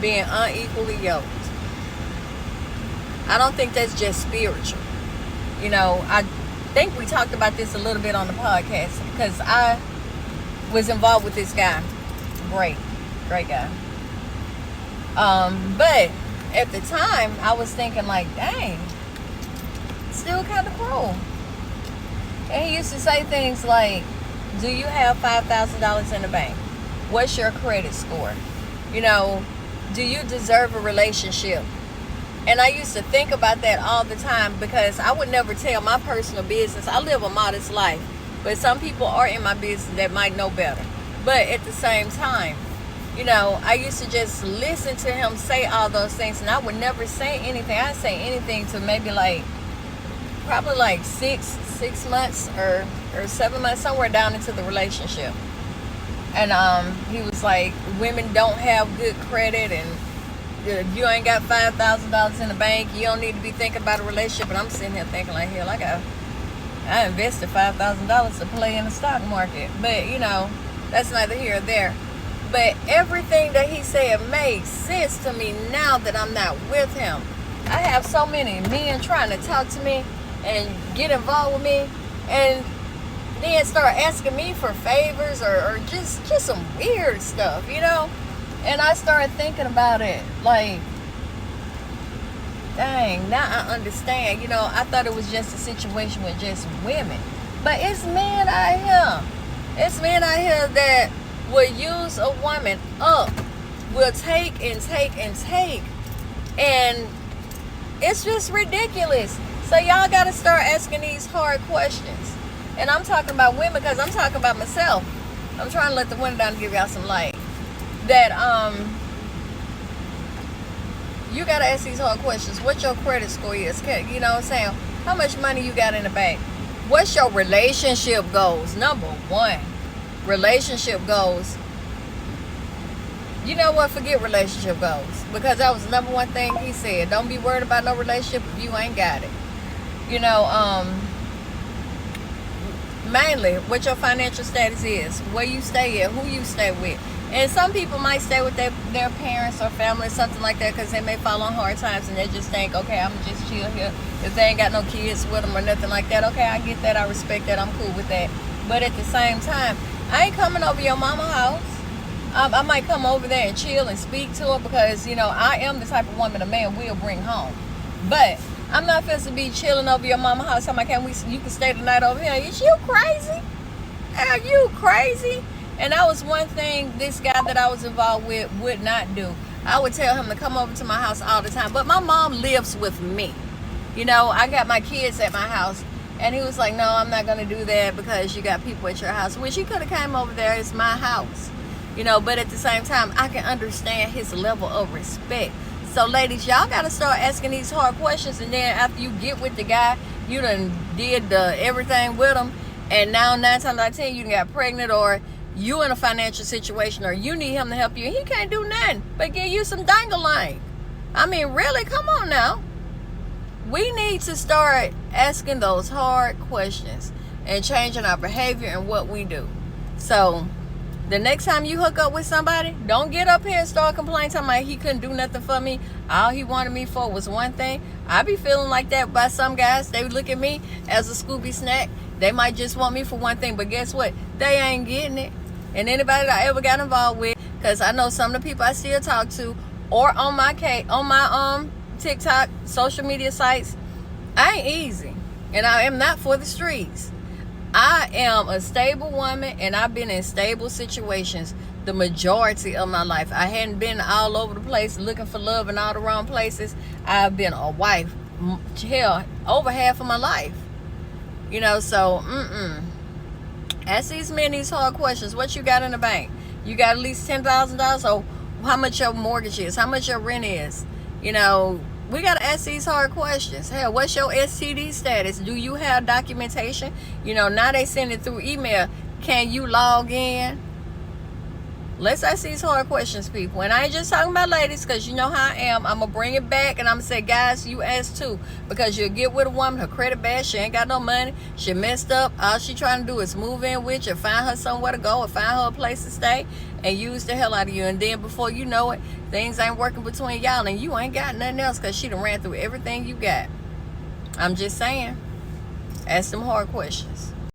being unequally yoked. I don't think that's just spiritual. I think we talked about this a little bit on the podcast because I was involved with this guy. Great guy. But at the time, I was thinking like, dang, still kind of cruel. And he used to say things like, do you have $5,000 in the bank? What's your credit score? Do you deserve a relationship? And I used to think about that all the time because I would never tell my personal business. I live a modest life, but some people are in my business that might know better. But at the same time, I used to just listen to him say all those things, and I would never say anything. I'd say anything to maybe probably like six months or 7 months, somewhere down into the relationship. And he was like, women don't have good credit, and if you ain't got $5,000 in the bank, you don't need to be thinking about a relationship. And I'm sitting here thinking like, hell, I invested $5,000 to play in the stock market. But that's neither here or there. But everything that he said made sense to me now that I'm not with him. I have so many men trying to talk to me and get involved with me, and then start asking me for favors or just some weird stuff, And I started thinking about it like, dang, now I understand. I thought it was just a situation with just women. But it's men out here. It's men out here that will use a woman up, will take and take and take. And it's just ridiculous. So y'all got to start asking these hard questions. And I'm talking about women because I'm talking about myself. I'm trying to let the window down to give y'all some light. That you got to ask these hard questions. What your credit score is. You know what I'm saying? How much money you got in the bank? What's your relationship goals? Number one. Relationship goals. You know what? Forget relationship goals. Because that was the number one thing he said. Don't be worried about no relationship if you ain't got it. Mainly what your financial status is, where you stay at, who you stay with. And some people might stay with their parents or family or something like that because they may fall on hard times and they just think, okay, I'm just chill here. If they ain't got no kids with them or nothing like that, okay, I get that, I respect that, I'm cool with that. But at the same time, I ain't coming over your mama's house. I might come over there and chill and speak to her because, I am the type of woman a man will bring home. But I'm not supposed to be chilling over your mama's house. I'm like, you can stay the night over here. Is you crazy? Are you crazy? And that was one thing this guy that I was involved with would not do. I would tell him to come over to my house all the time. But my mom lives with me. I got my kids at my house. And he was like, no, I'm not going to do that because you got people at your house. Which he could have came over there. It's my house. But at the same time, I can understand his level of respect. So ladies, y'all got to start asking these hard questions. And then after you get with the guy, you done did everything with him. And now 9 times out of 10, you done got pregnant, or you in a financial situation, or you need him to help you. He can't do nothing but give you some dangling. I mean, really, come on now. We need to start asking those hard questions and changing our behavior and what we do. So the next time you hook up with somebody, don't get up here and start complaining, talking about he couldn't do nothing for me. All he wanted me for was one thing. I be feeling like that by some guys. They look at me as a Scooby snack. They might just want me for one thing, but guess what? They ain't getting it. And anybody that I ever got involved with, because I know some of the people I still talk to, or on my TikTok, social media sites, I ain't easy. And I am not for the streets. I am a stable woman, and I've been in stable situations the majority of my life. I hadn't been all over the place looking for love in all the wrong places. I've been a wife, hell, over half of my life. So, ask these men these hard questions. What you got in the bank? You got at least $10,000? Or how much your mortgage is? How much your rent is? We got to ask these hard questions. Hell, what's your STD status? Do you have documentation? Now they send it through email. Can you log in? Let's ask these hard questions, people. And I ain't just talking about ladies, because you know how I am. I'm going to bring it back, and I'm going to say, guys, you ask too. Because you'll get with a woman, her credit bad, she ain't got no money, she messed up. All she trying to do is move in with you, find her somewhere to go, or find her a place to stay. and use the hell out of you. And then before you know it, things ain't working between y'all and you ain't got nothing else because she done ran through everything you got. I'm just saying. Ask them hard questions.